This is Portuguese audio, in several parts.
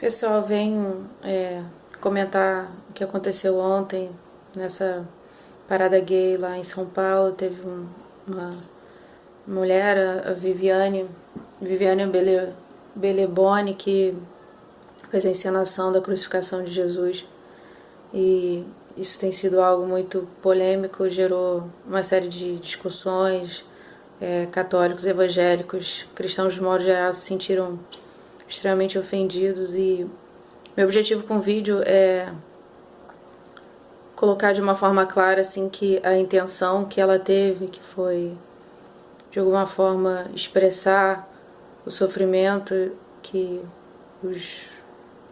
Pessoal, venho comentar o que aconteceu ontem nessa parada gay lá em São Paulo. Teve uma mulher, a Viviane Beleboni, que fez a encenação da crucificação de Jesus. E isso tem sido algo muito polêmico, gerou uma série de discussões. Católicos, evangélicos, cristãos de modo geral se sentiram extremamente ofendidos, e meu objetivo com o vídeo é colocar de uma forma clara assim que a intenção que ela teve, que foi de alguma forma expressar o sofrimento que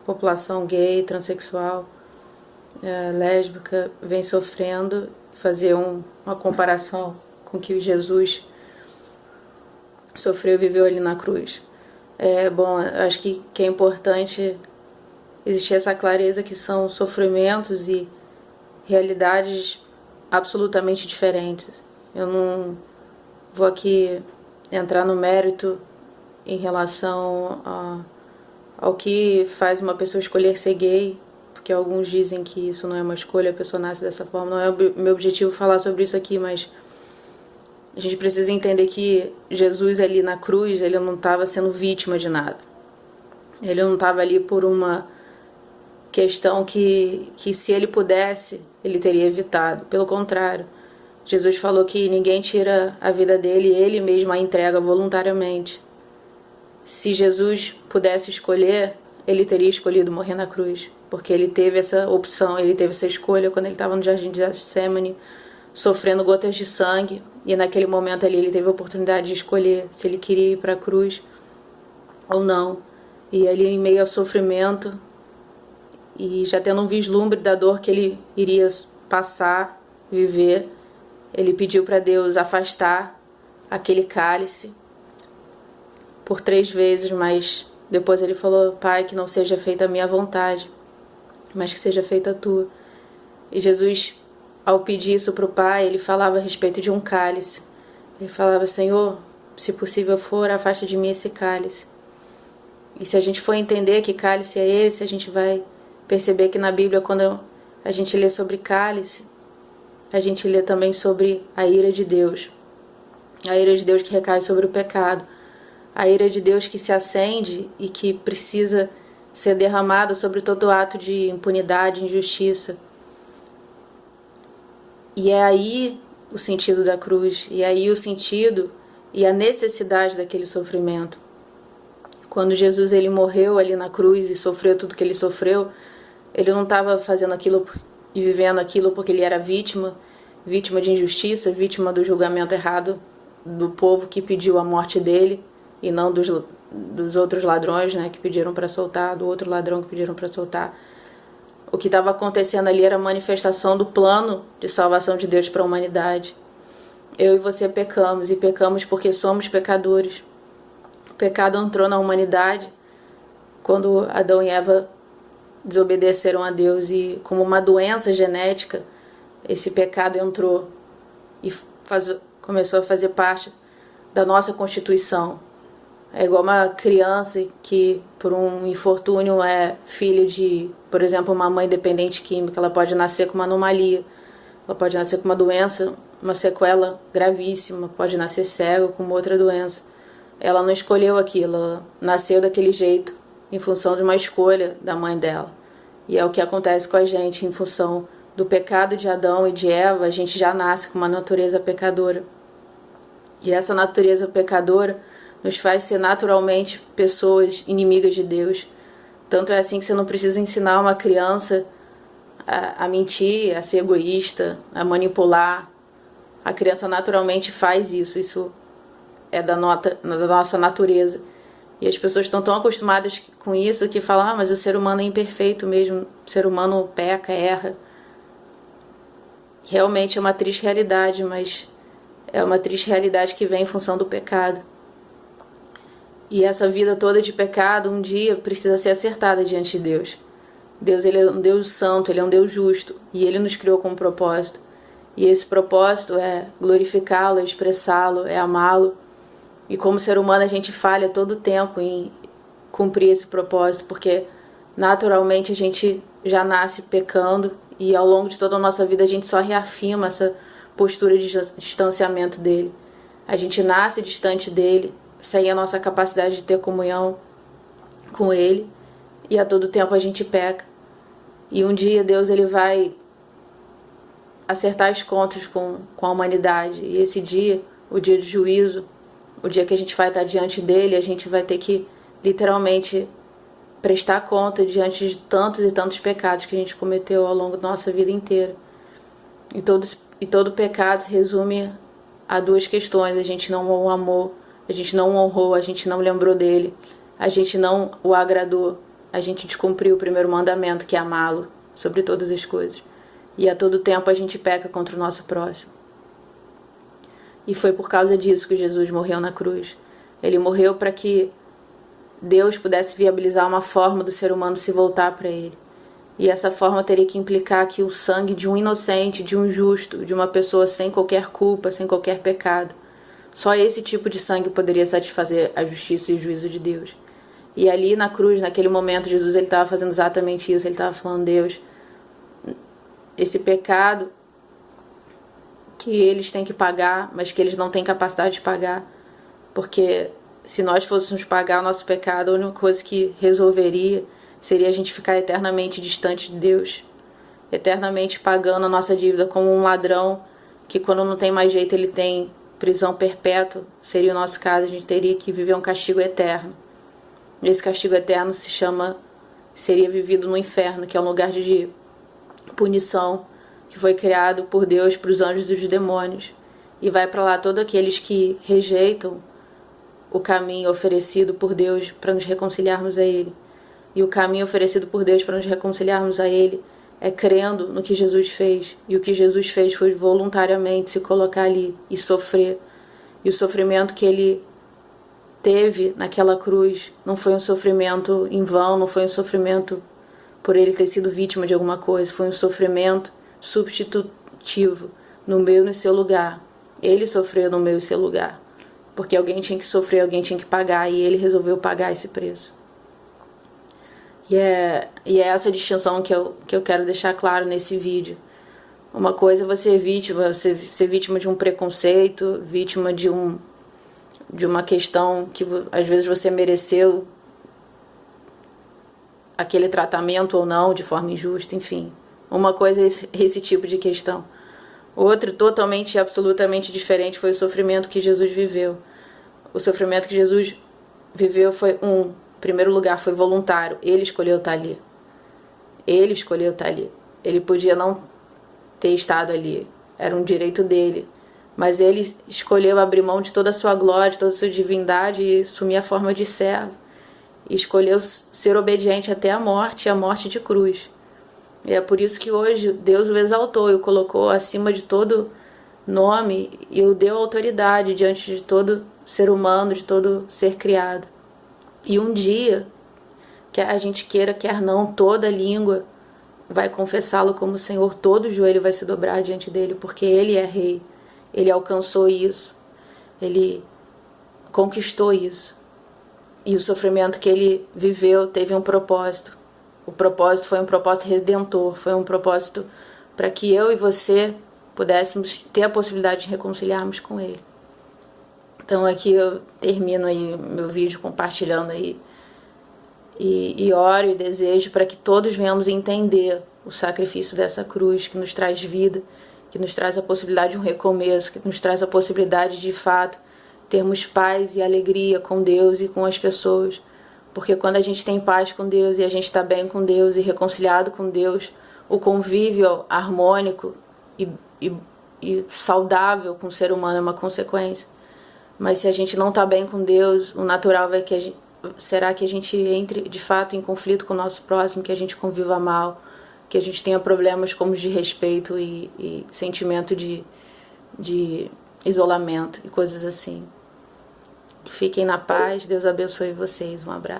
população gay, transexual, lésbica vem sofrendo, fazer uma comparação com o que Jesus sofreu e viveu ali na cruz. Bom, acho que é importante existir essa clareza que são sofrimentos e realidades absolutamente diferentes. Eu não vou aqui entrar no mérito em relação ao que faz uma pessoa escolher ser gay, porque alguns dizem que isso não é uma escolha, a pessoa nasce dessa forma. Não é meu objetivo falar sobre isso aqui, mas a gente precisa entender que Jesus ali na cruz, ele não estava sendo vítima de nada. Ele não estava ali por uma questão que se ele pudesse, ele teria evitado. Pelo contrário, Jesus falou que ninguém tira a vida dele, ele mesmo a entrega voluntariamente. Se Jesus pudesse escolher, ele teria escolhido morrer na cruz, porque ele teve essa opção, ele teve essa escolha quando ele estava no jardim de Getsêmani, sofrendo gotas de sangue, e naquele momento ali ele teve a oportunidade de escolher se ele queria ir para a cruz ou não. E ali, em meio ao sofrimento e já tendo um vislumbre da dor que ele iria passar, viver, ele pediu para Deus afastar aquele cálice por 3 vezes, mas depois ele falou: Pai, que não seja feita a minha vontade, mas que seja feita a tua. E Jesus, ao pedir isso para o Pai, ele falava a respeito de um cálice. Ele falava: Senhor, se possível for, afasta de mim esse cálice. E se a gente for entender que cálice é esse, a gente vai perceber que na Bíblia, quando a gente lê sobre cálice, a gente lê também sobre a ira de Deus. A ira de Deus que recai sobre o pecado. A ira de Deus que se acende e que precisa ser derramada sobre todo ato de impunidade, injustiça. E é aí o sentido da cruz, e é aí o sentido e a necessidade daquele sofrimento. Quando Jesus ele morreu ali na cruz e sofreu tudo que ele sofreu, ele não estava fazendo aquilo e vivendo aquilo porque ele era vítima de injustiça, vítima do julgamento errado do povo que pediu a morte dele, e não dos outros ladrões, né, que pediram para soltar, do outro ladrão que pediram para soltar. O que estava acontecendo ali era a manifestação do plano de salvação de Deus para a humanidade. Eu e você pecamos, e pecamos porque somos pecadores. O pecado entrou na humanidade quando Adão e Eva desobedeceram a Deus, e como uma doença genética, esse pecado entrou e começou a fazer parte da nossa constituição. É igual uma criança que, por um infortúnio, é filho de, por exemplo, uma mãe dependente química. Ela pode nascer com uma anomalia, ela pode nascer com uma doença, uma sequela gravíssima, pode nascer cego com outra doença. Ela não escolheu aquilo, ela nasceu daquele jeito em função de uma escolha da mãe dela. E é o que acontece com a gente, em função do pecado de Adão e de Eva, a gente já nasce com uma natureza pecadora. E essa natureza pecadora nos faz ser naturalmente pessoas inimigas de Deus. Tanto é assim que você não precisa ensinar uma criança a mentir, a ser egoísta, a manipular. A criança naturalmente faz isso. Isso é da nossa natureza. E as pessoas estão tão acostumadas com isso que falam: mas o ser humano é imperfeito mesmo, o ser humano peca, erra. Realmente é uma triste realidade, mas é uma triste realidade que vem em função do pecado. E essa vida toda de pecado, um dia precisa ser acertada diante de Deus. Deus, ele é um Deus santo, ele é um Deus justo, e ele nos criou com um propósito. E esse propósito é glorificá-lo, é expressá-lo, é amá-lo. E como ser humano a gente falha todo o tempo em cumprir esse propósito, porque naturalmente a gente já nasce pecando e ao longo de toda a nossa vida a gente só reafirma essa postura de distanciamento dele. A gente nasce distante dele, sem a nossa capacidade de ter comunhão com ele, e a todo tempo a gente peca. E um dia Deus ele vai acertar as contas com a humanidade, e esse dia, o dia de juízo, o dia que a gente vai estar diante dele, a gente vai ter que literalmente prestar conta diante de tantos e tantos pecados que a gente cometeu ao longo da nossa vida inteira. E todo pecado se resume a duas questões: a gente não o amou, a gente não o honrou, a gente não lembrou dele, a gente não o agradou, a gente descumpriu o primeiro mandamento, que é amá-lo sobre todas as coisas. E a todo tempo a gente peca contra o nosso próximo. E foi por causa disso que Jesus morreu na cruz. Ele morreu para que Deus pudesse viabilizar uma forma do ser humano se voltar para ele. E essa forma teria que implicar que o sangue de um inocente, de um justo, de uma pessoa sem qualquer culpa, sem qualquer pecado, só esse tipo de sangue poderia satisfazer a justiça e o juízo de Deus. E ali na cruz, naquele momento, Jesus ele estava fazendo exatamente isso. Ele estava falando: Deus, esse pecado que eles têm que pagar, mas que eles não têm capacidade de pagar, porque se nós fôssemos pagar o nosso pecado, a única coisa que resolveria seria a gente ficar eternamente distante de Deus, eternamente pagando a nossa dívida como um ladrão, que quando não tem mais jeito ele tem prisão perpétua. Seria o nosso caso, a gente teria que viver um castigo eterno. Esse castigo eterno seria vivido no inferno, que é um lugar de punição, que foi criado por Deus para os anjos e os demônios. E vai para lá todos aqueles que rejeitam o caminho oferecido por Deus para nos reconciliarmos a Ele. E o caminho oferecido por Deus para nos reconciliarmos a Ele é crendo no que Jesus fez. E o que Jesus fez foi voluntariamente se colocar ali e sofrer. E o sofrimento que Ele teve naquela cruz não foi um sofrimento em vão, não foi um sofrimento por Ele ter sido vítima de alguma coisa. Foi um sofrimento substitutivo no meu e no seu lugar. Ele sofreu no meu e seu lugar. Porque alguém tinha que sofrer, alguém tinha que pagar, e Ele resolveu pagar esse preço. E é essa distinção que eu quero deixar claro nesse vídeo. Uma coisa é você ser vítima de um preconceito, vítima de uma questão que às vezes você mereceu aquele tratamento ou não, de forma injusta, enfim. Uma coisa é esse tipo de questão. Outra, totalmente e absolutamente diferente, foi o sofrimento que Jesus viveu. O sofrimento que Jesus viveu foi em primeiro lugar, foi voluntário. Ele escolheu estar ali. Ele escolheu estar ali. Ele podia não ter estado ali. Era um direito dele. Mas ele escolheu abrir mão de toda a sua glória, de toda a sua divindade e assumir a forma de servo. E escolheu ser obediente até a morte de cruz. E é por isso que hoje Deus o exaltou e o colocou acima de todo nome e o deu autoridade diante de todo ser humano, de todo ser criado. E um dia, quer a gente queira, quer não, toda língua vai confessá-lo como Senhor, todo joelho vai se dobrar diante dele, porque ele é rei, ele alcançou isso, ele conquistou isso. E o sofrimento que ele viveu teve um propósito. O propósito foi um propósito redentor, foi um propósito para que eu e você pudéssemos ter a possibilidade de reconciliarmos com ele. Então aqui eu termino aí meu vídeo compartilhando aí e oro e desejo para que todos venhamos entender o sacrifício dessa cruz que nos traz vida, que nos traz a possibilidade de um recomeço, que nos traz a possibilidade de fato termos paz e alegria com Deus e com as pessoas. Porque quando a gente tem paz com Deus e a gente está bem com Deus e reconciliado com Deus, o convívio harmônico e saudável com o ser humano é uma consequência. Mas se a gente não está bem com Deus, o natural será que a gente entre de fato em conflito com o nosso próximo, que a gente conviva mal, que a gente tenha problemas como de respeito e sentimento de isolamento e coisas assim. Fiquem na paz, Deus abençoe vocês, um abraço.